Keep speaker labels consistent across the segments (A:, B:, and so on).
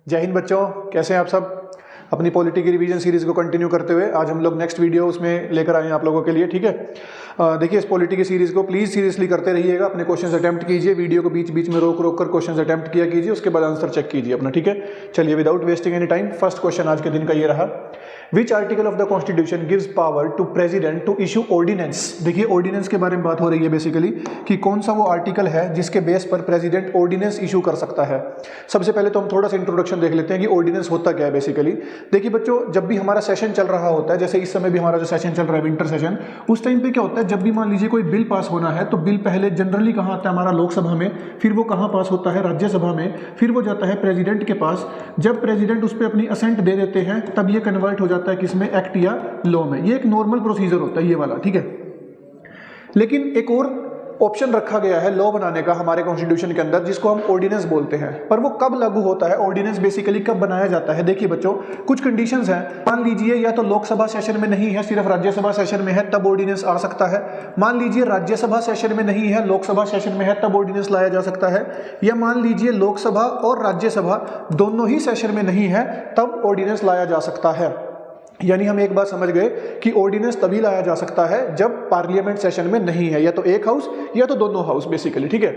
A: जय हिंद बच्चों, कैसे हैं आप सब। अपनी पॉलिटी की रिवीजन सीरीज को कंटिन्यू करते हुए आज हम लोग नेक्स्ट वीडियो उसमें लेकर आए हैं आप लोगों के लिए। ठीक है, देखिए इस पॉलिटी की सीरीज को प्लीज सीरियसली करते रहिएगा। अपने क्वेश्चंस अटेम्प्ट कीजिए, वीडियो को बीच बीच में रोक रोक कर क्वेश्चंस अटेम्प्ट किया कीजिए, उसके बाद आंसर चेक कीजिए अपना। ठीक है, चलिए without wasting any time first question आज के दिन का ये रहा, which article of the constitution gives power to president to issue ordinance. देखिए ऑर्डिनेंस के बारे में बात हो रही है बेसिकली कि कौन सा वो आर्टिकल है जिसके बेस पर प्रेसिडेंट ऑर्डिनेंस इशू कर सकता है। सबसे पहले तो हम थोड़ा सा इंट्रोडक्शन देख लेते हैं कि ऑर्डिनेंस होता क्या है बेसिकली। देखिए बच्चों, जब भी हमारा सेशन चल रहा होता है, जैसे इस समय भी हमारा जो सेशन चल रहा है विंटर सेशन, उस टाइम पे क्या होता है, जब भी मान लीजिए कोई बिल पास होना है तो बिल पहले जनरली कहाँ आता है, हमारा लोकसभा में, फिर वो कहाँ पास होता है, राज्यसभा में, फिर वो जाता है प्रेसिडेंट के पास। जब प्रेसिडेंट उस पर अपनी असेंट दे देते हैं तब ये कन्वर्ट हो जाता है किसमें, एक्ट या लॉ में। ये एक नॉर्मल प्रोसीजर होता है ये वाला। ठीक है, लेकिन एक और ऑप्शन रखा गया है लॉ बनाने का हमारे कॉन्स्टिट्यूशन के अंदर, जिसको हम ऑर्डिनेंस बोलते हैं। पर वो कब लागू होता है, ऑर्डिनेंस बेसिकली कब बनाया जाता है। देखिए बच्चों, कुछ कंडीशंस हैं। मान लीजिए या तो लोकसभा सेशन में नहीं है, सिर्फ राज्यसभा सेशन में है, तब ऑर्डिनेंस आ सकता है। मान लीजिए राज्यसभा सेशन में नहीं है, लोकसभा सेशन में है, तब ऑर्डिनेंस लाया जा सकता है। या मान लीजिए लोकसभा और राज्यसभा दोनों ही सेशन में नहीं है, तब ऑर्डिनेंस लाया जा सकता है। यानी हम एक बात समझ गए कि ऑर्डिनेंस तभी लाया जा सकता है जब पार्लियामेंट सेशन में नहीं है, या तो एक हाउस या तो दोनों हाउस बेसिकली। ठीक है,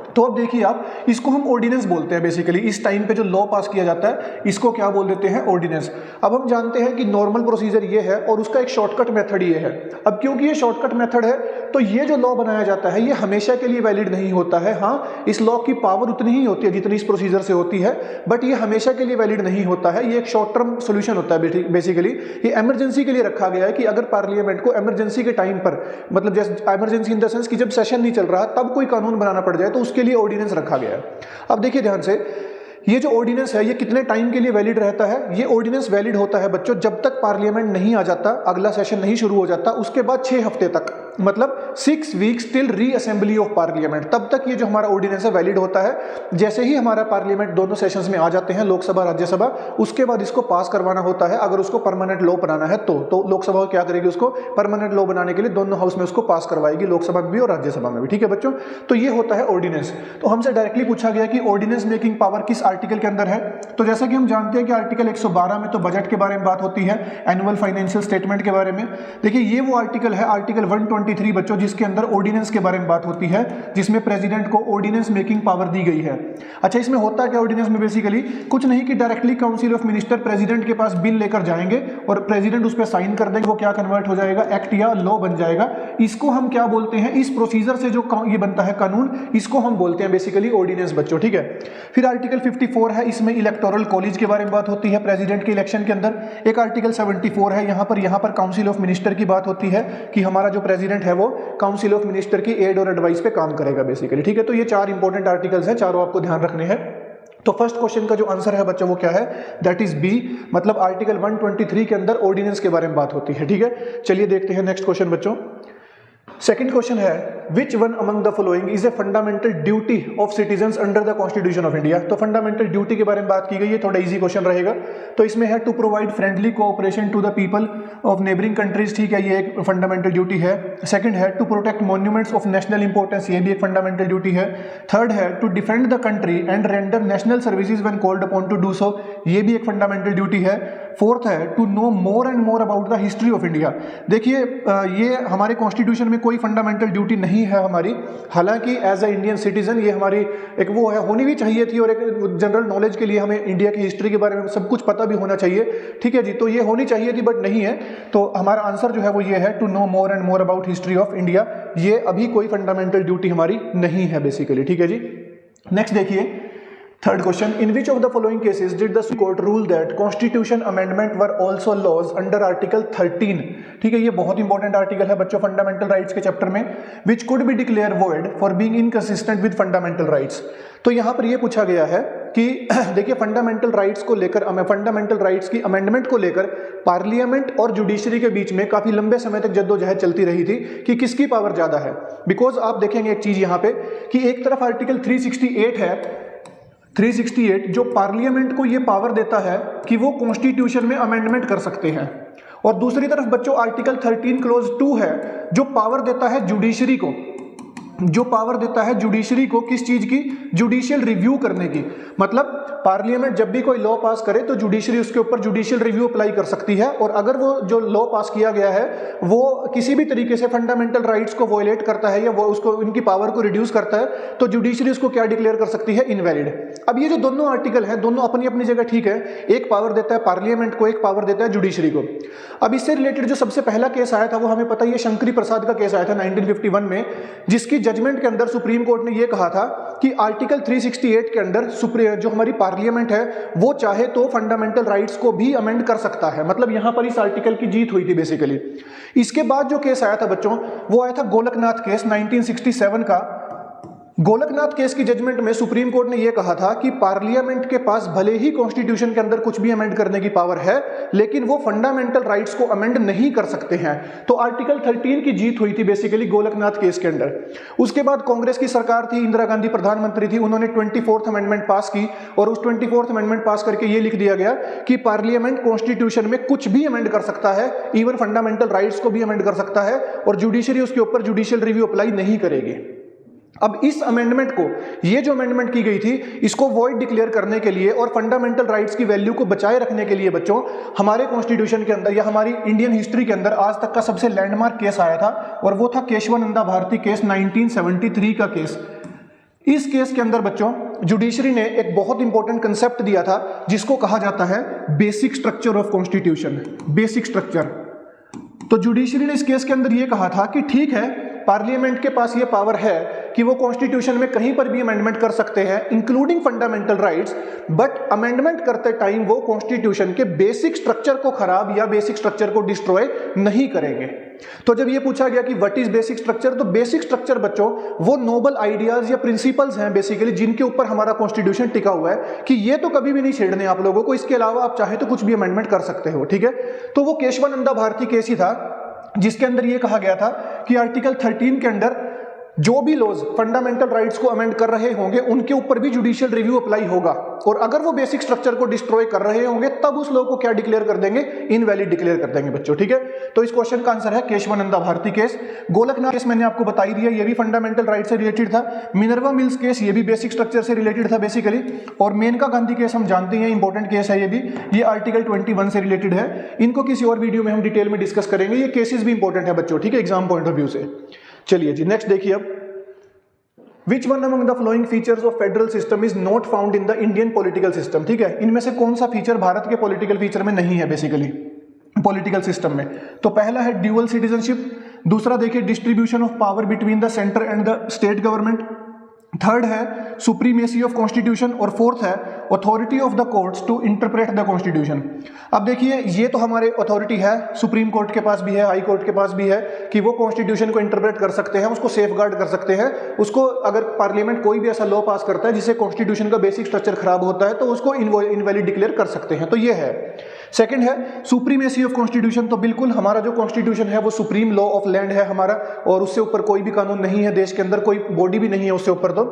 A: तो अब देखिए आप, इसको हम ऑर्डिनेंस बोलते हैं बेसिकली। इस टाइम पे जो लॉ पास किया जाता है इसको क्या बोल देते हैं, ऑर्डिनेंस। अब हम जानते हैं कि नॉर्मल प्रोसीजर ये है और उसका एक शॉर्टकट मेथड ये है। अब क्योंकि ये शॉर्टकट मेथड है तो ये जो लॉ बनाया जाता है ये हमेशा के लिए वैलिड नहीं होता है। हाँ, इस लॉ की पावर उतनी ही होती है जितनी इस प्रोसीजर से होती है, बट ये हमेशा के लिए वैलिड नहीं होता है। ये एक शॉर्ट टर्म सोल्यूशन होता है बेसिकली। ये इमरजेंसी के लिए रखा गया है कि अगर पार्लियामेंट को इमरजेंसी के टाइम पर, मतलब जैसे इमरजेंसी इन द सेंस कि जब सेशन नहीं चल रहा तब कोई कानून बनाना पड़ जाए तो उसके लिए ऑर्डिनेंस रखा गया है। अब देखिए ध्यान से, ये जो ऑर्डिनेंस है ये कितने टाइम के लिए वैलिड रहता है। ये ऑर्डिनेंस वैलिड होता है बच्चों जब तक पार्लियामेंट नहीं आ जाता, अगला सेशन नहीं शुरू हो जाता, उसके बाद 6 हफ्ते तक, मतलब 6 वीक्स टिल री असेंबली ऑफ पार्लियामेंट, तब तक ये जो हमारा ऑर्डिनेंस है वैलिड होता है। जैसे ही हमारा पार्लियामेंट दोनों सेशंस में आ जाते हैं, लोकसभा राज्यसभा, उसके बाद इसको पास करवाना होता है। अगर उसको परमानेंट लॉ बनाना है तो लोकसभा क्या करेगी, उसको परमानेंट लॉ बनाने के लिए दोनों हाउस में उसको पास करवाएगी, लोकसभा में भी और राज्यसभा में भी। ठीक है बच्चों, तो ये होता है ऑर्डिनेंस। तो हमसे डायरेक्टली पूछा गया कि ऑर्डिनेंस मेकिंग पावर किस आर्टिकल के अंदर है। तो जैसा कि हम जानते हैं कि आर्टिकल 112 में तो बजट के बारे में बात होती है, एनुअल फाइनेंशियल स्टेटमेंट के बारे में। देखिए ये वो आर्टिकल है, आर्टिकल 123 बच्चों, जिसके अंदर ऑर्डिनेंस के बारे में बात होती है, जिसमें प्रेसिडेंट को ऑर्डिनेंस मेकिंग पावर दी गई है। अच्छा, इसमें होता क्या ऑर्डिनेंस में, बेसिकली कुछ नहीं कि directly council of minister president के पास बिल लेकर जाएंगे और प्रेसिडेंट उस पर साइन कर देंगे, वो क्या कन्वर्ट हो जाएगा, एक्ट या लॉ बन जाएगा। इसको हम क्या बोलते हैं, इस प्रोसीजर से जो ये बनता है कानून, इसको हम बोलते हैं बेसिकली ऑर्डिनेंस बच्चों। ठीक है, फिर आर्टिकल 54 है, इसमें इलेक्टोरल कॉलेज के बारे में बात होती है प्रेसिडेंट के इलेक्शन के अंदर। एक आर्टिकल 74 है, यहाँ पर काउंसिल ऑफ मिनिस्टर की बात होती है कि हमारा जो प्रेसिडेंट है वो काउंसिल ऑफ मिनिस्टर की एड और एडवाइस पे काम करेगा बेसिकली। ठीक है, तो ये 4 इंपॉर्टेंट आर्टिकल्स हैं, चारों आपको ध्यान रखने हैं। तो फर्स्ट क्वेश्चन का जो आंसर है बच्चों वो क्या है, दैट इज बी, मतलब आर्टिकल 123 के अंदर ऑर्डिनेंस के बारे में बात होती है। ठीक है, चलिए देखते हैं नेक्स्ट क्वेश्चन बच्चों। सेकंड क्वेश्चन है, which one among the following is a fundamental duty of citizens under the constitution of India. तो फंडामेंटल ड्यूटी के बारे में बात की गई है, थोड़ा इजी क्वेश्चन रहेगा। तो इसमें है to provide friendly cooperation to the people of neighbouring countries. ठीक है, ये एक फंडामेंटल ड्यूटी है। सेकंड है to protect monuments of national importance, ये भी एक फंडामेंटल ड्यूटी है। थर्ड है to defend the country and render national services when called upon to do so, ये भी एक फंडामेंटल ड्यूटी है। फोर्थ है to know more and more about the history of India. देखिए ये हमारे कॉन्स्टिट्यूशन में कोई फंडामेंटल ड्यूटी नहीं है हमारी, हालांकि एज अ इंडियन सिटीजन ये हमारी एक वो है, होनी भी चाहिए थी, और एक जनरल नॉलेज के लिए हमें इंडिया की हिस्ट्री के बारे में सब कुछ पता भी होना चाहिए। ठीक है जी, तो ये होनी चाहिए थी बट नहीं है। तो हमारा आंसर जो है वो ये है, to know more and more about history of India. ये अभी कोई फंडामेंटल ड्यूटी हमारी नहीं है बेसिकली। ठीक है जी, नेक्स्ट देखिए third question, in which of the following cases did the supreme Court rule that constitution amendment were also laws under article 13। ठीक है, ये बहुत इंपॉर्टेंट आर्टिकल है बच्चों फंडामेंटल राइट्स के चैप्टर में, which could be declare void for being inconsistent with fundamental rights. तो यहां पर यह पूछा गया है कि देखिए फंडामेंटल राइट्स को लेकर, फंडामेंटल राइट्स की अमेंडमेंट को लेकर पार्लियामेंट और जुडिशरी के बीच में काफी लंबे समय तक जद्दोजहद चलती रही थी कि किसकी पावर ज्यादा है। बिकॉज आप देखेंगे एक चीज यहां पे कि एक तरफ आर्टिकल 368 है, 368 जो पार्लियामेंट को ये पावर देता है कि वो कॉन्स्टिट्यूशन में अमेंडमेंट कर सकते हैं, और दूसरी तरफ बच्चों आर्टिकल 13 क्लोज 2 है जो पावर देता है जुडिशरी को जो पावर देता है जुडिशरी को, किस चीज की, जुडिशियल रिव्यू करने की। मतलब पार्लियामेंट जब भी कोई लॉ पास करे तो जुडिशरी उसके ऊपर जुडिशियल रिव्यू अप्लाई कर सकती है, और अगर वो जो लॉ पास किया गया है वो किसी भी तरीके से फंडामेंटल राइट्स को वॉयलेट करता है या वो उसको उनकी पावर को रिड्यूस करता है, तो जुडिशरी उसको क्या डिक्लेयर कर सकती है, इनवैलिड। अब ये जो दोनों आर्टिकल हैं दोनों अपनी अपनी जगह ठीक है, एक पावर देता है पार्लियामेंट को, एक पावर देता है जुडिशरी को। अब इससे रिलेटेड जो सबसे पहला केस आया था वो हमें पता ही है, शंकरी प्रसाद का केस आया था 1951 में, जिसकी जजमेंट के अंदर सुप्रीम कोर्ट ने यह कहा था कि आर्टिकल 368 के अंदर जो हमारी पार्लियामेंट है वो चाहे तो फंडामेंटल राइट्स को भी अमेंड कर सकता है। मतलब यहां पर इस आर्टिकल की जीत हुई थी बेसिकली। इसके बाद जो केस आया था बच्चों वो आया था गोलकनाथ केस 1967 का। गोलकनाथ केस की जजमेंट में सुप्रीम कोर्ट ने यह कहा था कि पार्लियामेंट के पास भले ही कॉन्स्टिट्यूशन के अंदर कुछ भी अमेंड करने की पावर है, लेकिन वो फंडामेंटल राइट्स को अमेंड नहीं कर सकते हैं। तो आर्टिकल 13 की जीत हुई थी बेसिकली गोलकनाथ केस के अंदर। उसके बाद कांग्रेस की सरकार थी, इंदिरा गांधी प्रधानमंत्री थी, उन्होंने 24th अमेंडमेंट पास की, और उस 24th अमेंडमेंट पास करके ये लिख दिया गया कि पार्लियामेंट कॉन्स्टिट्यूशन में कुछ भी अमेंड कर सकता है, इवन फंडामेंटल राइट्स को भी अमेंड कर सकता है, और जुडिशरी उसके ऊपर जुडिशियल रिव्यू अप्लाई नहीं करेगी। अब इस अमेंडमेंट को, ये जो अमेंडमेंट की गई थी, इसको वॉइड डिक्लेयर करने के लिए और फंडामेंटल राइट्स की वैल्यू को बचाए रखने के लिए बच्चों हमारे कॉन्स्टिट्यूशन के अंदर या हमारी इंडियन हिस्ट्री के अंदर आज तक का सबसे लैंडमार्क केस आया था, और वो था केशवानंदा भारती केस 1973 का केस। इस केस के अंदर बच्चों जुडिशरी ने एक बहुत इंपॉर्टेंट कंसेप्ट दिया था जिसको कहा जाता है basic structure of constitution. Basic structure. तो जुडिशरी ने इस केस के अंदर यह कहा था कि ठीक है, पार्लियामेंट के पास ये पावर है कि वो कॉन्स्टिट्यूशन में कहीं पर भी अमेंडमेंट कर सकते हैं including fundamental rights, but amendment करते टाइम वो कॉन्स्टिट्यूशन के बेसिक स्ट्रक्चर को खराब या बेसिक स्ट्रक्चर को डिस्ट्रॉय नहीं करेंगे। तो जब ये पूछा गया कि व्हाट इज बेसिक स्ट्रक्चर, तो बेसिक स्ट्रक्चर बच्चों वो नोबल आइडियाज या प्रिंसिपल्स हैं बेसिकली जिनके ऊपर हमारा कॉन्स्टिट्यूशन टिका हुआ है कि ये तो कभी भी नहीं छेड़ने आप लोगों को, इसके अलावा आप चाहे तो कुछ भी अमेंडमेंट कर सकते हो। ठीक है, तो वो केशवानंदा भारती केस ही था जिसके अंदर यह कहा गया था कि आर्टिकल 13 के अंदर जो भी लॉज फंडामेंटल राइट्स को अमेंड कर रहे होंगे उनके ऊपर भी जुडिशियल रिव्यू अप्लाई होगा, और अगर वो बेसिक स्ट्रक्चर को डिस्ट्रॉय कर रहे होंगे तब उस लॉ को क्या डिक्लेयर कर देंगे, इनवैलिड डिक्लेयर कर देंगे बच्चों। ठीक है, तो इस क्वेश्चन का आंसर है केशवानंदा भारती केस। गोलकनाथ केस मैंने आपको बता ही दिया, ये भी फंडामेंटल राइट से रिलेटेड था। मिनर्वा मिल्स केस ये भी बेसिक स्ट्रक्चर से रिलेटेड था बेसिकली, और मेनका गांधी केस हम जानते हैं इंपॉर्टेंट केस है, ये भी ये आर्टिकल 21 से रिलेटेड है। इनको किसी और वीडियो में हम डिटेल में डिस्कस करेंगे, ये केसेस भी इंपॉर्टेंट है बच्चों। ठीक है, एग्जाम पॉइंट ऑफ व्यू से। चलिए जी नेक्स्ट देखिए अब, Which one among the following features of federal system is not found in the Indian political system? ठीक है, इनमें से कौन सा फीचर भारत के पॉलिटिकल फीचर में नहीं है बेसिकली पॉलिटिकल सिस्टम में? तो पहला है ड्यूअल सिटीजनशिप, दूसरा देखिए distribution of power between the centre and the state government, third है सुप्रीमेसी ऑफ कॉन्स्टिट्यूशन, और फोर्थ है authority of the courts to interpret the constitution. अब देखिए ये तो हमारे अथॉरिटी है, सुप्रीम कोर्ट के पास भी है, हाई कोर्ट के पास भी है कि वो कॉन्स्टिट्यूशन को इंटरप्रेट कर सकते हैं, उसको सेफगार्ड कर सकते हैं, उसको अगर पार्लियामेंट कोई भी ऐसा लॉ पास करता है जिससे कॉन्स्टिट्यूशन का बेसिक स्ट्रक्चर खराब होता है तो उसको इनवैलिड डिक्लेयर कर सकते हैं, तो ये है। सेकंड है सुप्रीमेसी ऑफ कॉन्स्टिट्यूशन, तो बिल्कुल हमारा जो कॉन्स्टिट्यूशन है वो सुप्रीम लॉ ऑफ लैंड है हमारा, और उससे ऊपर कोई भी कानून नहीं है देश के अंदर, कोई बॉडी भी नहीं है उससे ऊपर। तो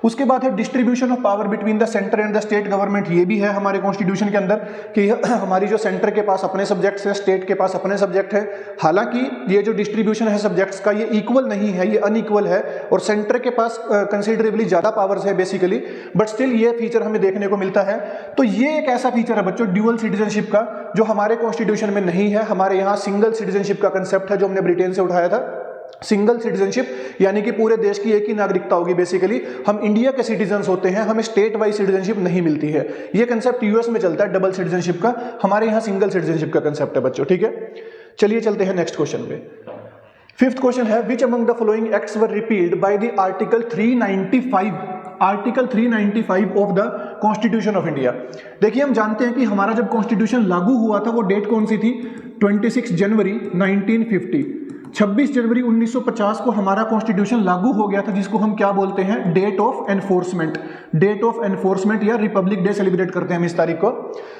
A: उसके बाद है distribution of power between the centre and the state government, ये भी है हमारे कॉन्स्टिट्यूशन के अंदर कि हमारी जो सेंटर के पास अपने सब्जेक्ट्स है, स्टेट के पास अपने सब्जेक्ट है। हालांकि ये जो डिस्ट्रीब्यूशन है सब्जेक्ट्स का ये इक्वल नहीं है, ये अनइक्वल है, और सेंटर के पास कंसिडरेबली ज्यादा पावर्स है बेसिकली, बट स्टिल ये फीचर हमें देखने को मिलता है। तो ये एक ऐसा फीचर है बच्चों ड्यूअल सिटीजनशिप का जो हमारे कॉन्स्टिट्यूशन में नहीं है। हमारे यहाँ सिंगल सिटीजनशिप का कंसेप्ट है जो हमने ब्रिटेन से उठाया था। सिंगल सिटीजनशिप यानी कि पूरे देश की एक ही नागरिकता होगी बेसिकली, हम इंडिया के सिटीजन्स होते हैं, हमें स्टेट वाइज सिटीजनशिप नहीं मिलती है। ये कंसेप्ट यूएस में चलता है डबल सिटीजनशिप का, हमारे यहाँ सिंगल सिटीजनशिप का कंसेप्ट है बच्चों। ठीक है, चलिए चलते हैं नेक्स्ट क्वेश्चन पे। फिफ्थ क्वेश्चन है which among the following acts were repealed by the article 395, article 395 of the constitution of India. देखिए हम जानते हैं कि हमारा जब कॉन्स्टिट्यूशन लागू हुआ था वो डेट कौन सी थी, 26 जनवरी 1950। 26 जनवरी 1950 को हमारा कॉन्स्टिट्यूशन लागू हो गया था, जिसको हम क्या बोलते हैं, date of enforcement. Date of enforcement या रिपब्लिक डे सेलिब्रेट करते हैं हम इस तारीख को।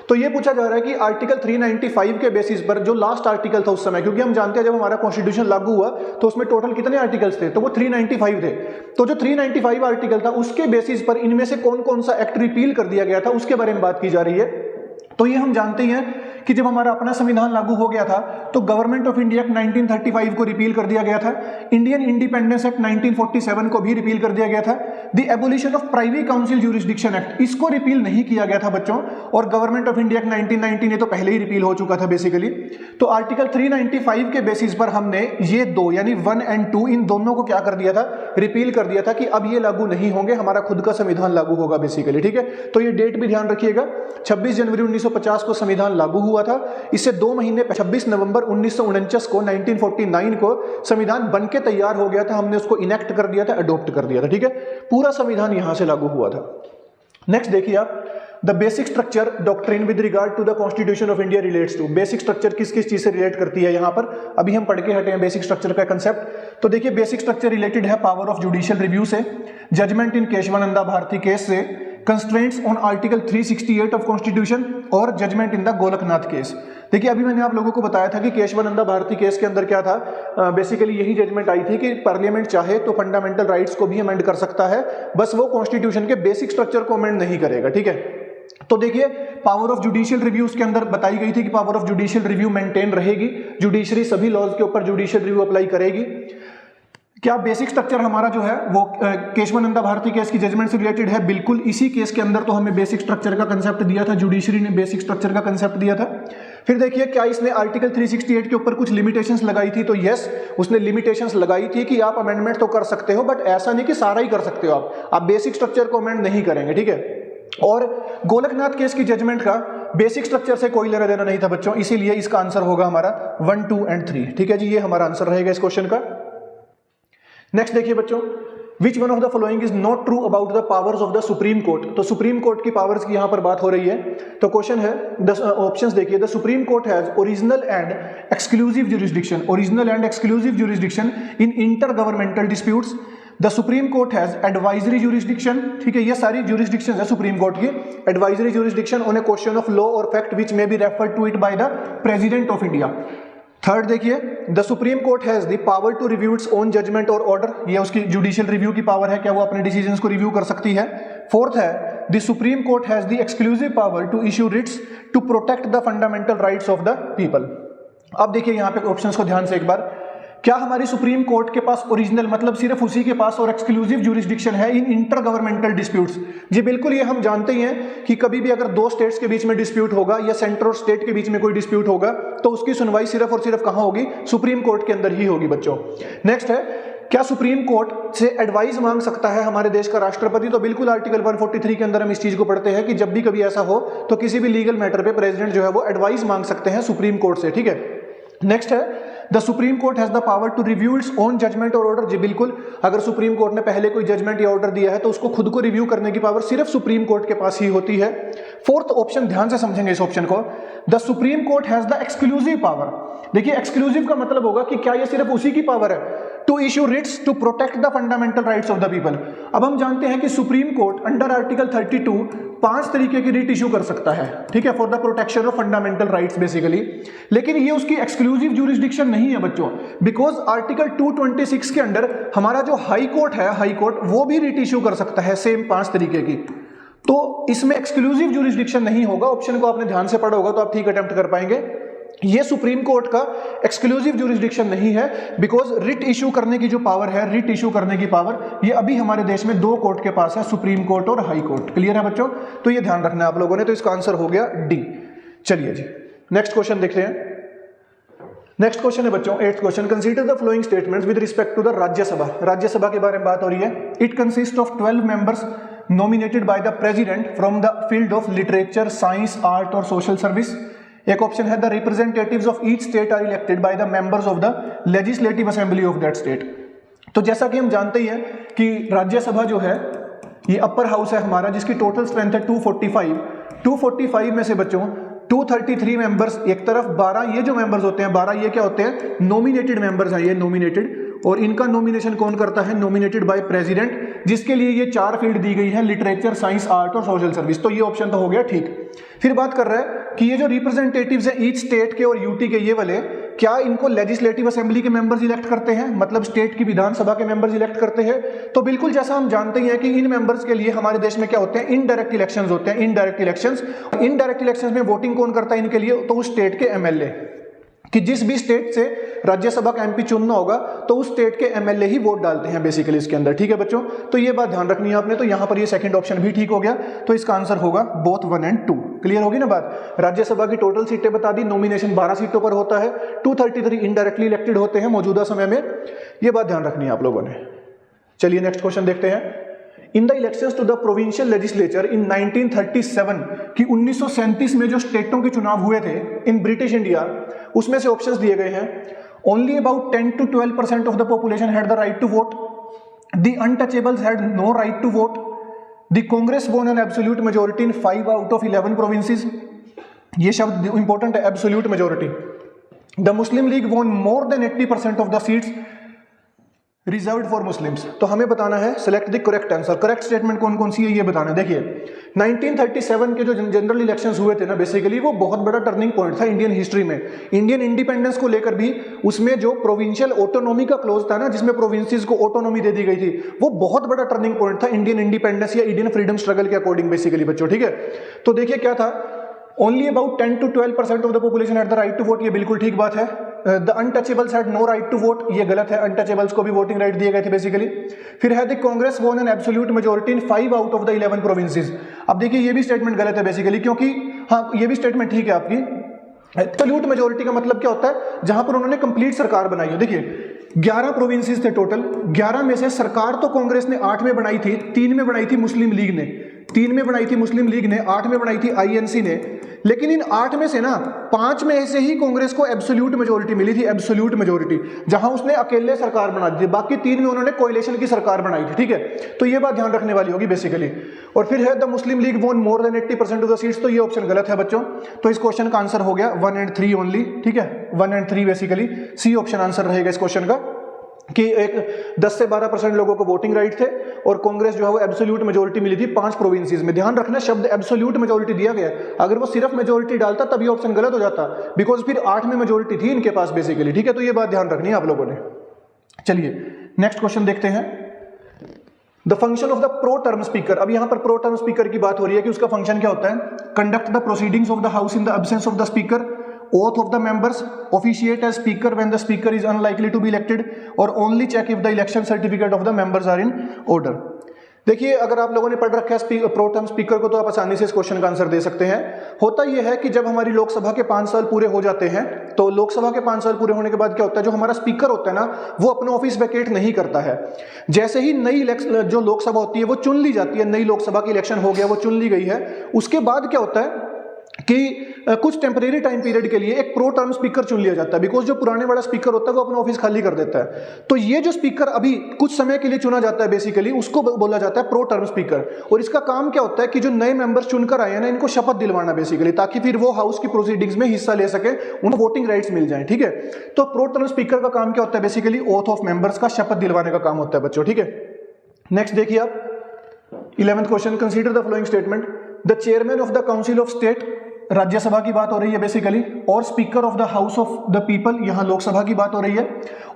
A: तो ये पूछा जा रहा है कि आर्टिकल 395 के बेसिस पर जो लास्ट आर्टिकल था उस समय, क्योंकि हम जानते हैं जब हमारा कॉन्स्टिट्यूशन लागू हुआ तो उसमें टोटल कितने आर्टिकल्स थे, तो वो 395 थे। तो जो 395 आर्टिकल था उसके बेसिस पर इनमें से कौन कौन सा एक्ट रिपील कर दिया गया था उसके बारे में बात की जा रही है। तो ये हम जानते हैं कि जब हमारा अपना संविधान लागू हो गया था तो गवर्नमेंट ऑफ इंडिया एक्ट 1935 को रिपील कर दिया गया था, इंडियन इंडिपेंडेंस एक्ट 1947 को भी रिपील कर दिया गया था, the abolition of privy council jurisdiction act इसको रिपील नहीं किया गया था बच्चों, और गवर्नमेंट ऑफ इंडिया एक्ट 1990 ने तो पहले ही रिपील हो चुका था बेसिकली। तो आर्टिकल 395 के बेसिस पर हमने ये दो यानी 1 और 2 इन दोनों को क्या कर दिया था, रिपील कर दिया था कि अब ये लागू नहीं होंगे, हमारा खुद का संविधान लागू होगा बेसिकली, ठीक है। तो ये डेट भी ध्यान रखिएगा, 26 जनवरी 1950 को संविधान लागू हुआ था, इससे 2 महीने 26 नवंबर 1949 को 1949 को संविधान बन के तैयार हो गया था, हमने उसको इनेक्ट कर दिया था, अडॉप्ट कर दिया था, ठीक है। पूरा संविधान यहां से लागू हुआ था। नेक्स्ट देखिए आप, the basic structure doctrine with regard to the constitution of India relates to. Basic structure किस किस चीज से रिलेट करती है यहां पर, अभी हम पढ़ के हटे हैं बेसिक स्ट्रक्चर का कंसेप्ट। तो देखिए बेसिक स्ट्रक्चर रिलेटेड है पावर ऑफ जुडिशियल रिव्यू से, judgment in Kesavananda Bharati case से, constraints on article 368 of constitution और judgment in the Golaknath case. देखिए अभी मैंने आप लोगों को बताया था कि केशवानंदा भारती केस के अंदर क्या था, बेसिकली यही जजमेंट आई थी कि पार्लियामेंट चाहे तो फंडामेंटल राइट्स को भी अमेंड कर सकता है, बस वो कॉन्स्टिट्यूशन के बेसिक स्ट्रक्चर को अमेंड नहीं करेगा, ठीक है। तो देखिए पावर ऑफ जुडिशियल रिव्यू उसके अंदर बताई गई थी कि power of judicial review maintain रहेगी, जुडिशरी सभी लॉज के ऊपर जुडिशियल रिव्यू अप्लाई करेगी। क्या बेसिक स्ट्रक्चर हमारा जो है वो केशवानंदा भारती केस की जजमेंट से रिलेटेड है? बिल्कुल, इसी केस के अंदर तो हमें बेसिक स्ट्रक्चर का कंसेप्ट दिया था, जुडिशरी ने बेसिक स्ट्रक्चर का कंसेप्ट दिया था। फिर देखिए क्या इसने आर्टिकल 368 के ऊपर कुछ लिमिटेशंस लगाई थी? तो यस, उसने लिमिटेशंस लगाई थी कि आप अमेंडमेंट तो कर सकते हो, बट ऐसा नहीं कि सारा ही कर सकते हो आप बेसिक स्ट्रक्चर को अमेंड नहीं करेंगे, ठीक है। और गोलकनाथ केस की जजमेंट का बेसिक स्ट्रक्चर से कोई लेना देना नहीं था बच्चों, इसीलिए इसका आंसर होगा हमारा 1, 2 और 3, ठीक है जी, ये हमारा आंसर रहेगा इस क्वेश्चन का। नेक्स्ट देखिए बच्चों, which one of the following is not true about the powers of the supreme court. तो सुप्रीम कोर्ट की पावर्स की यहां पर बात हो रही है। तो क्वेश्चन है, ऑप्शंस देखिए, the supreme court has original and exclusive jurisdiction, original and exclusive jurisdiction in inter governmental disputes. The supreme court has advisory jurisdiction, ठीक है, ये सारी ज्यूरिसडिक्शन है सुप्रीम कोर्ट की। Advisory jurisdiction on a question of law और fact which may be referred to it by the president of India. Third देखिए, the supreme court has the power to review its own judgement और order, ये उसकी judicial review की power है, क्या वो अपने डिसीजंस को रिव्यू कर सकती है। फोर्थ है, the supreme court has the exclusive power to issue writs to protect the fundamental rights of the people. अब देखिए यहां पे ऑप्शंस को ध्यान से एक बार, क्या हमारी सुप्रीम कोर्ट के पास ओरिजिनल मतलब सिर्फ उसी के पास और एक्सक्लूसिव ज्यूरिसडिक्शन है इन इंटर गवर्नमेंटल डिस्प्यूट्स? जी बिल्कुल, ये हम जानते ही हैं कि कभी भी अगर दो स्टेट्स के बीच में डिस्प्यूट होगा या सेंटर और स्टेट के बीच में कोई डिस्प्यूट होगा तो उसकी सुनवाई सिर्फ और सिर्फ कहां होगी? सुप्रीम कोर्ट के अंदर ही होगी बच्चों। नेक्स्ट है, क्या सुप्रीम कोर्ट से एडवाइस मांग सकता है हमारे देश का राष्ट्रपति? तो बिल्कुल, आर्टिकल 143 के अंदर हम इस चीज को पढ़ते हैं कि जब भी कभी ऐसा हो तो किसी भी लीगल मैटर पे प्रेसिडेंट जो है वो एडवाइस मांग सकते हैं सुप्रीम कोर्ट से, ठीक है। नेक्स्ट है, the supreme court has the power to review its own judgement और ऑर्डर। जी बिल्कुल, अगर सुप्रीम कोर्ट ने पहले कोई जजमेंट या ऑर्डर दिया है तो उसको खुद को रिव्यू करने की पावर सिर्फ सुप्रीम कोर्ट के पास ही होती है। फोर्थ ऑप्शन ध्यान से समझेंगे इस ऑप्शन को, the supreme court has the exclusive power. देखिए एक्सक्लूसिव का मतलब होगा कि क्या ये सिर्फ उसी की पावर है to issue writs to protect the fundamental rights of the people. अब हम जानते हैं कि सुप्रीम कोर्ट अंडर आर्टिकल 32 5 तरीके की रिट इश्यू कर सकता है, ठीक है, for the protection of fundamental rights basically, लेकिन ये उसकी एक्सक्लूसिव ज्यूरिसडिक्शन नहीं है बच्चों, बिकॉज आर्टिकल 226 के अंडर हमारा जो हाई कोर्ट है, हाई कोर्ट वो भी रिट इश्यू कर सकता है सेम 5 तरीके की। तो इसमें एक्सक्लूसिव ज्यूरिसडिक्शन नहीं होगा। ऑप्शन को आपने ध्यान से पढ़ा होगा तो आप ठीक अटेम्प्ट कर पाएंगे। ये सुप्रीम कोर्ट का एक्सक्लूसिव ज्यूरिसडिक्शन नहीं है, बिकॉज रिट इशू करने की जो पावर है, रिट इशू करने की पावर, ये अभी हमारे देश में 2 कोर्ट के पास है, सुप्रीम कोर्ट और हाई कोर्ट। क्लियर है बच्चों? तो ये ध्यान रखना है आप लोगों ने। तो इसका आंसर हो गया डी। चलिए जी नेक्स्ट क्वेश्चन देखते हैं। नेक्स्ट क्वेश्चन है बच्चों 8th question, consider the following statements with respect to the Rajya Sabha. Rajya Sabha के बारे में बात हो रही है। It consist of 12 members nominated by the president from the field of literature, science, art और सोशल सर्विस। एक ऑप्शन है, the representatives of each state are elected by the members of the legislative assembly of that state. तो जैसा कि हम जानते ही हैं कि राज्यसभा जो है ये अपर हाउस है हमारा, जिसकी टोटल स्ट्रेंथ है 245 में से बच्चों 233 मेंबर्स एक तरफ, 12 ये जो मेंबर्स होते हैं, 12 ये क्या होते हैं? नॉमिनेटेड मेंबर्स हैं, ये नॉमिनेटेड, और इनका नॉमिनेशन कौन करता है? नॉमिनेटेड बाय प्रेसिडेंट, जिसके लिए ये 4 फील्ड दी गई है, लिटरेचर, साइंस, आर्ट और सोशल सर्विस। तो ये ऑप्शन तो हो गया ठीक। फिर बात कर रहा है कि ये जो रिप्रेजेंटेटिव्स हैं ईच स्टेट के और यूटी के, ये वाले क्या इनको लेजिस्लेटिव असेंबली के मेंबर्स इलेक्ट करते हैं, मतलब स्टेट की विधानसभा के मेंबर्स इलेक्ट करते हैं? तो बिल्कुल जैसा हम जानते हैं कि इन मेंबर्स के लिए हमारे देश में क्या होते हैं, इनडायरेक्ट इलेक्शंस होते हैं, इनडायरेक्ट इलेक्शंस। इनडायरेक्ट इलेक्शंस में वोटिंग कौन करता है इनके लिए, तो उस स्टेट के एमएलए, कि जिस भी स्टेट से राज्यसभा का एमपी चुनना होगा तो उस स्टेट के एमएलए ही वोट डालते हैं बेसिकली इसके अंदर, ठीक है बच्चों। तो ये बात ध्यान रखनी है आपने। तो यहां पर ये सेकंड ऑप्शन भी ठीक हो गया, तो इसका आंसर होगा बोथ 1 और 2। क्लियर होगी ना बात। राज्यसभा की टोटल सीटें बता दी, नॉमिनेशन 12 सीटों पर होता है, 233 इनडायरेक्टली इलेक्टेड होते हैं मौजूदा समय में, ये बात ध्यान रखनी है आप लोगों ने। चलिए नेक्स्ट क्वेश्चन देखते हैं। In the elections to the provincial legislature in 1937, कि 1937 में जो स्टेटों के चुनाव हुए थे इन ब्रिटिश इंडिया, उसमें से ऑप्शंस दिए गए हैं। Only about 10 to 12% of the population had the right to vote, the untouchables had no right to vote, the Congress won an absolute majority in 5 out of 11 provinces, ये शब्द important है, absolute majority. The Muslim League won more than 80% of the seats reserved for Muslims. तो हमें बताना है select the correct answer, correct statement कौन कौन सी है ये बताना है। देखिए 1937 के जो जनरल इलेक्शंस हुए थे ना बेसिकली, वो बहुत बड़ा टर्निंग पॉइंट था इंडियन हिस्ट्री में, इंडियन इंडिपेंडेंस को लेकर भी। उसमें जो प्रोविंशियल ऑटोनॉमी का क्लोज था ना, जिसमें प्रोविंसेस को ऑटोनॉमी दे दी गई थी, वो बहुत बड़ा टर्निंग पॉइंट था इंडियन इंडिपेंडेंस या इंडियन फ्रीडम स्ट्रगल के अकॉर्डिंग बेसिकली बच्चों, ठीक है। तो देखिए क्या था, only about 10 to 12% of the population had the right to vote, ये बिल्कुल ठीक बात है। The untouchables had no right to vote, ये गलत है, अनटचेबल्स को भी वोटिंग राइट दिए गए थे बेसिकली। फिर है the Congress won an absolute majority in 5 out of the 11 provinces. अब देखिए ये भी स्टेटमेंट गलत है बेसिकली, क्योंकि हाँ ये भी स्टेटमेंट ठीक है आपकी। एब्सोल्यूट मेजोरिटी का मतलब क्या होता है, जहां पर उन्होंने कंप्लीट सरकार बनाई हो। देखिए 11 प्रोविंसेस थे टोटल, 11 में से सरकार तो कांग्रेस ने 8 में बनाई थी, 3 में बनाई थी मुस्लिम लीग ने, 3 में बनाई थी मुस्लिम लीग ने, 8 में बनाई थी आईएनसी ने। लेकिन इन 8 में से ना 5 में से ही कांग्रेस को एब्सोल्यूट मेजोरिटी मिली थी, एब्सोल्यूट मेजोरिटी, जहां उसने अकेले सरकार बना दी थी। बाकी 3 में उन्होंने कोएलिशन की सरकार बनाई थी, ठीक है। तो ये बात ध्यान रखने वाली होगी बेसिकली। और फिर है the Muslim League won more than 80% of the seats, तो ये ऑप्शन गलत है बच्चों। तो इस क्वेश्चन का आंसर हो गया 1 and 3 ओनली, ठीक है, 1 and 3 basically C option answer रहेगा इस क्वेश्चन का, कि एक 10 से 12% लोगों को वोटिंग राइट थे और कांग्रेस जो है वो एब्सोल्यूट मेजोरिटी मिली थी 5 प्रोविंसेस में। ध्यान रखना शब्द एब्सोल्यूट मेजोरिटी दिया गया, अगर वो सिर्फ मेजोरिटी डालता तब ये ऑप्शन गलत हो जाता, बिकॉज फिर 8 में मेजोरिटी थी इनके पास बेसिकली, ठीक है। तो ये बात ध्यान रखनी है आप लोगों ने। चलिए नेक्स्ट क्वेश्चन देखते हैं। The function of the pro term speaker, अब यहां पर प्रो टर्म स्पीकर की बात हो रही है कि उसका फंक्शन क्या होता है। Conduct the proceedings of the house in the absence of the speaker, oath of the members, officiate as speaker when the speaker is unlikely to be elected, or only check if the election certificate of the members are in order। देखिए अगर आप लोगों ने पढ़ रखा है pro term speaker को, तो आप आसानी से इस क्वेश्चन का आंसर दे सकते हैं। होता यह है कि जब हमारी लोकसभा के 5 साल पूरे हो जाते हैं, तो लोकसभा के 5 साल पूरे होने के बाद क्या होता है, जो हमारा स्पीकर होता है ना, वो अपना ऑफिस वैकेट नहीं करता है। जैसे ही नई जो लोकसभा होती है वो चुन ली जाती है, नई लोकसभा की इलेक्शन हो गया, वो चुन ली गई है, उसके बाद क्या होता है कि कुछ टेम्परेरी टाइम पीरियड के लिए एक प्रो टर्म स्पीकर चुन लिया जाता है, बिकॉज जो पुराने वाला स्पीकर होता है वो अपना ऑफिस खाली कर देता है। तो ये जो स्पीकर अभी कुछ समय के लिए चुना जाता है बेसिकली, उसको बोला जाता है प्रो टर्म स्पीकर। और इसका काम क्या होता है कि जो नए मेंबर्स चुनकर आए हैं ना, इनको शपथ दिलवाना बेसिकली, ताकि फिर वो हाउस की प्रोसीडिंग्स में हिस्सा ले सके, उनको वोटिंग राइट्स मिल जाए, ठीक है। तो प्रो टर्म स्पीकर का काम क्या होता है बेसिकली, ओथ ऑफ मेंबर्स का शपथ दिलवाने का काम होता है बच्चों, ठीक है। नेक्स्ट देखिए आप 11th question, consider the following statement. The chairman of the council of state, Rajya Sabha की बात हो रही है बेसिकली, और speaker of the house of the people, यहां लोकसभा की बात हो रही है,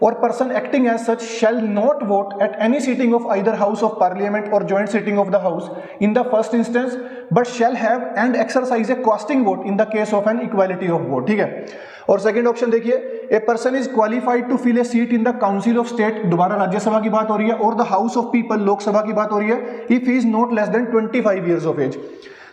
A: और person acting as such shall not vote at any sitting of either house of parliament और joint sitting of the house in the first instance, but shall have and exercise A casting vote in the case of an equality of vote, ठीक है। और second option देखिए, a person is qualified to fill a seat in the council of state, दोबारा राज्यसभा की बात हो रही है, और the house of people, Lok Sabha की बात हो रही है, if he is not less than 25 years of age.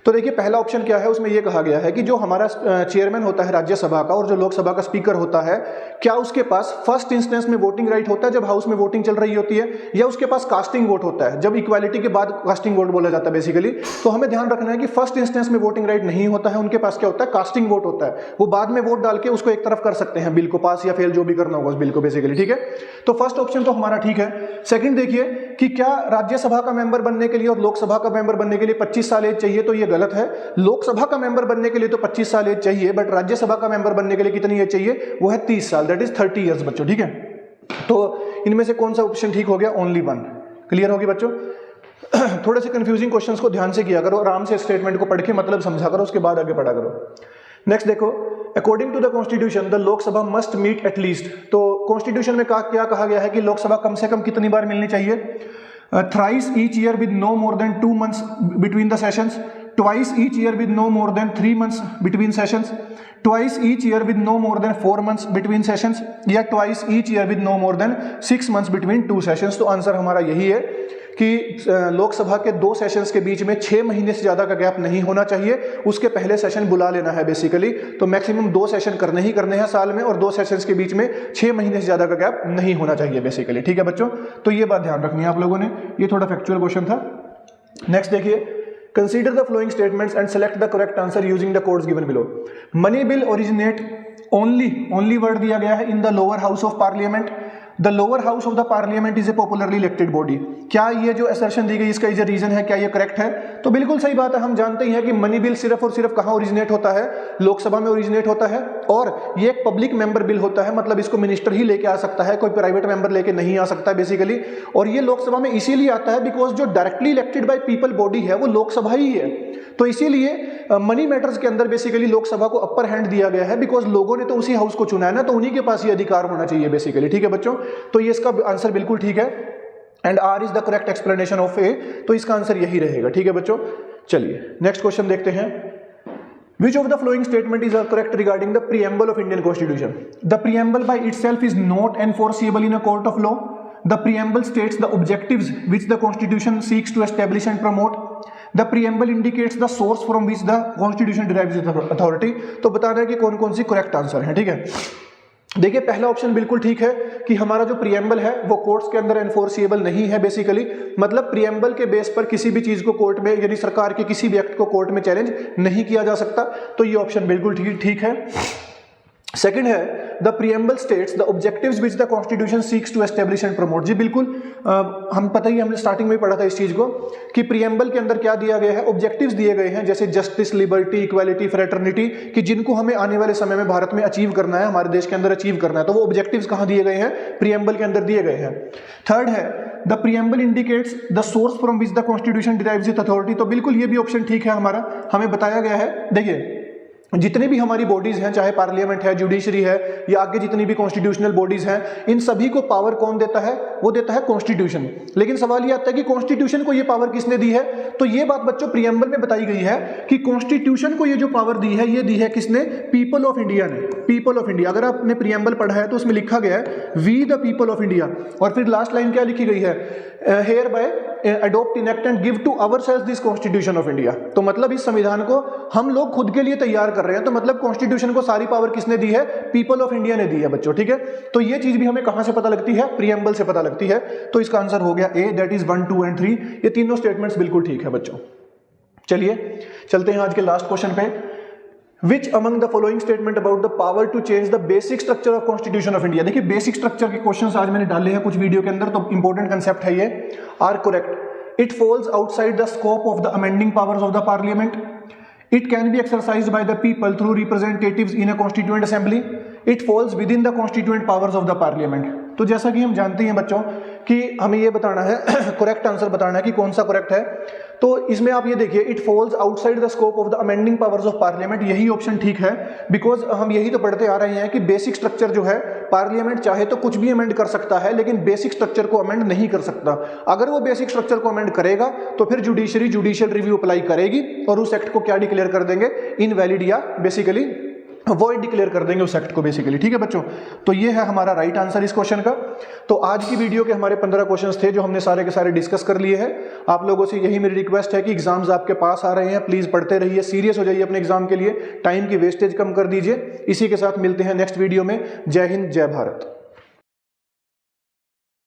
A: तो देखिए पहला ऑप्शन क्या है, उसमें यह कहा गया है कि जो हमारा चेयरमैन होता है राज्यसभा का और जो लोकसभा का स्पीकर होता है, क्या उसके पास फर्स्ट इंस्टेंस में वोटिंग राइट होता है जब हाउस में वोटिंग चल रही होती है, या उसके पास कास्टिंग वोट होता है, जब इक्वालिटी के बाद कास्टिंग वोट बोला जाता है बेसिकली। तो हमें ध्यान रखना है कि फर्स्ट इंस्टेंस में वोटिंग राइट नहीं होता है, उनके पास क्या होता है, कास्टिंग वोट होता है। वो बाद में वोट डाल के उसको एक तरफ कर सकते हैं, बिल को पास या फेल जो भी करना होगा उस बिल को बेसिकली, ठीक है। तो फर्स्ट ऑप्शन तो हमारा ठीक है। सेकंड देखिए कि क्या राज्यसभा का मेंबर बनने के लिए और लोकसभा का मेंबर बनने के लिए 25 साल एज चाहिए, तो ये गलत है। लोकसभा का मेंबर बनने के लिए तो 25 साल एज चाहिए, बट राज्यसभा का मेंबर बनने के लिए कितनी एज चाहिए, वो है 30 साल, दैट इज 30 इयर्स बच्चों, ठीक है। तो इनमें से कौन सा ऑप्शन ठीक हो गया, ओनली 1। क्लियर होगी बच्चों। थोड़े से कंफ्यूजिंग क्वेश्चंस को ध्यान से किया करो, आराम से स्टेटमेंट को पढ़ के मतलब समझा करो, उसके बाद आगे पढ़ा करो। नेक्स्ट देखो, according to the constitution the Lok Sabha must meet at least, तो कॉन्स्टिट्यूशन में क्या कहा गया है कि लोकसभा कम से कम कितनी बार मिलनी चाहिए? Thrice each year with no more than 2 months between the sessions, twice each year with no more than 3 months between sessions, twice each year with no more than 4 months between sessions, या twice each year with no more than 6 months बिटवीन 2 sessions. तो answer हमारा यही है कि लोकसभा के 2 sessions के बीच में 6 महीने से ज्यादा का गैप नहीं होना चाहिए, उसके पहले सेशन बुला लेना है बेसिकली। तो मैक्सिमम 2 सेशन करने हैं साल में, और 2 सेशंस के बीच में 6 महीने से ज्यादा का गैप नहीं होना चाहिए बेसिकली। ठीक है बच्चों, तो ये बात ध्यान रखनी है आप लोगों ने, ये थोड़ा फैक्चुअल क्वेश्चन था। नेक्स्ट देखिए, consider the flowing statements and select the correct answer using the codes given below. Money bill originate only word दिया गया है in the lower house of parliament. The lower house of the parliament is a popularly elected body. क्या ये जो assertion दी गई इसका ये reason है, क्या ये करेक्ट है? तो बिल्कुल सही बात है। हम जानते ही हैं कि मनी बिल सिर्फ और सिर्फ कहां ओरिजिनेट होता है? लोकसभा में ओरिजिनेट होता है, और ये एक पब्लिक मेंबर बिल होता है, मतलब इसको मिनिस्टर ही लेके आ सकता है, कोई प्राइवेट मेंबर लेके नहीं आ सकता बेसिकली। और ये लोकसभा में इसीलिए आता है बिकॉज जो directly elected by people body है वो लोकसभा ही है। तो इसीलिए मनी मैटर्स के अंदर बेसिकली लोकसभा को अपर हैंड दिया गया है, बिकॉज लोगों ने तो उसी हाउस को चुना है ना, तो उन्हीं के पास ये अधिकार होना चाहिए बेसिकली। ठीक है बच्चों, तो ये इसका आंसर बिल्कुल ठीक है, and R is the correct explanation of A, तो इसका आंसर यही रहेगा। ठीक है बच्चों, चलिए नेक्स्ट क्वेश्चन देखते हैं। Which of the following statement is correct regarding the preamble of Indian Constitution? The preamble by itself is not enforceable in a court of law. The preamble states the objectives which the Constitution seeks to establish and promote. The preamble indicates the source from which the Constitution derives its authority. तो बताना है कि कौन कौन C correct answer है। ठीक है, देखिए पहला ऑप्शन बिल्कुल ठीक है कि हमारा जो प्रियम्बल है वो कोर्ट्स के अंदर एनफोर्सिएबल नहीं है बेसिकली, मतलब प्रियम्बल के बेस पर किसी भी चीज को कोर्ट में, यानी सरकार के किसी भी एक्ट को कोर्ट में चैलेंज नहीं किया जा सकता, तो ये ऑप्शन बिल्कुल ठीक है। सेकंड है, the preamble states the objectives which the constitution seeks to establish and promote. जी बिल्कुल, हम पता ही, हमने स्टार्टिंग में पढ़ा था इस चीज को कि प्रियम्बल के अंदर क्या दिया गया है, ऑब्जेक्टिव्स दिए गए हैं, जैसे जस्टिस, लिबर्टी, इक्वालिटी, फ्रेटर्निटी, कि जिनको हमें आने वाले समय में भारत में अचीव करना है, हमारे देश के अंदर अचीव करना है, तो वो ऑब्जेक्टिव्स कहां दिए गए हैं? प्रियम्बल के अंदर दिए गए हैं। थर्ड है, the preamble indicates the source from which the constitution derives it's authority. तो बिल्कुल ये भी ऑप्शन ठीक है हमारा, हमें बताया गया है। देखिए जितने भी हमारी बॉडीज हैं, चाहे पार्लियामेंट है, जुडिशरी है, या आगे जितनी भी कॉन्स्टिट्यूशनल बॉडीज हैं, इन सभी को पावर कौन देता है? वो देता है कॉन्स्टिट्यूशन। लेकिन सवाल ये आता है कि कॉन्स्टिट्यूशन को ये पावर किसने दी है? तो ये बात बच्चों प्रियम्बल में बताई गई है कि कॉन्स्टिट्यूशन को ये जो पावर दी है, ये दी है किसने? पीपल ऑफ इंडिया ने। पीपल ऑफ इंडिया, अगर आपने प्रियम्बल पढ़ा है तो उसमें लिखा गया है we the people of India, और फिर लास्ट लाइन क्या लिखी गई है? Hereby adopt, enact and give to ourselves this constitution of India. तो मतलब इस संविधान को हम लोग खुद के लिए तैयार कर रहे हैं, तो मतलब कॉन्स्टिट्यूशन को सारी पावर किसने दी है? पीपल ऑफ इंडिया ने दी है बच्चों। ठीक है, तो ये चीज भी हमें कहां से पता लगती है? प्रियम्बल से पता लगती है। तो इसका आंसर हो गया ए, दैट इज 1, 2 एंड 3। ये तीनों स्टेटमेंट्स बिल्कुल ठीक है बच्चों। चलिए चलते हैं आज के लास्ट क्वेश्चन पे। Which among the following statement about the power to change the basic structure of Constitution of India? देखिए बेसिक स्ट्रक्चर के क्वेश्चंस आज मैंने डाले हैं कुछ वीडियो के अंदर, तो इंपॉर्टेंट कंसेप्ट है ये। Are correct. It falls outside the scope of the amending powers of the parliament. It can be exercised by the people through representatives in a constituent assembly. It falls within the constituent powers of the parliament. तो जैसा कि हम जानते हैं बच्चों कि हमें ये बताना है, करेक्ट आंसर बताना है कि कौन सा करेक्ट है। तो इसमें आप ये देखिए, it falls outside the scope of the amending powers of parliament, यही ऑप्शन ठीक है, बिकॉज हम यही तो पढ़ते आ रहे हैं कि बेसिक स्ट्रक्चर जो है, पार्लियामेंट चाहे तो कुछ भी अमेंड कर सकता है, लेकिन बेसिक स्ट्रक्चर को अमेंड नहीं कर सकता। अगर वो बेसिक स्ट्रक्चर को अमेंड करेगा तो फिर जुडिशरी जुडिशियल रिव्यू अप्लाई करेगी और उस एक्ट को क्या डिक्लेयर कर देंगे? इनवैलिड, या बेसिकली वॉइड डिक्लेयर कर देंगे उस एक्ट को बेसिकली। ठीक है बच्चों, तो ये है हमारा राइट आंसर इस क्वेश्चन का। तो आज की वीडियो के हमारे 15 क्वेश्चंस थे जो हमने सारे के सारे डिस्कस कर लिए हैं। आप लोगों से यही मेरी रिक्वेस्ट है कि एग्जाम्स आपके पास आ रहे हैं, प्लीज पढ़ते रहिए, सीरियस हो जाइए अपने एग्जाम के लिए, टाइम की वेस्टेज कम कर दीजिए। इसी के साथ मिलते हैं नेक्स्ट वीडियो में। जय हिंद, जय भारत।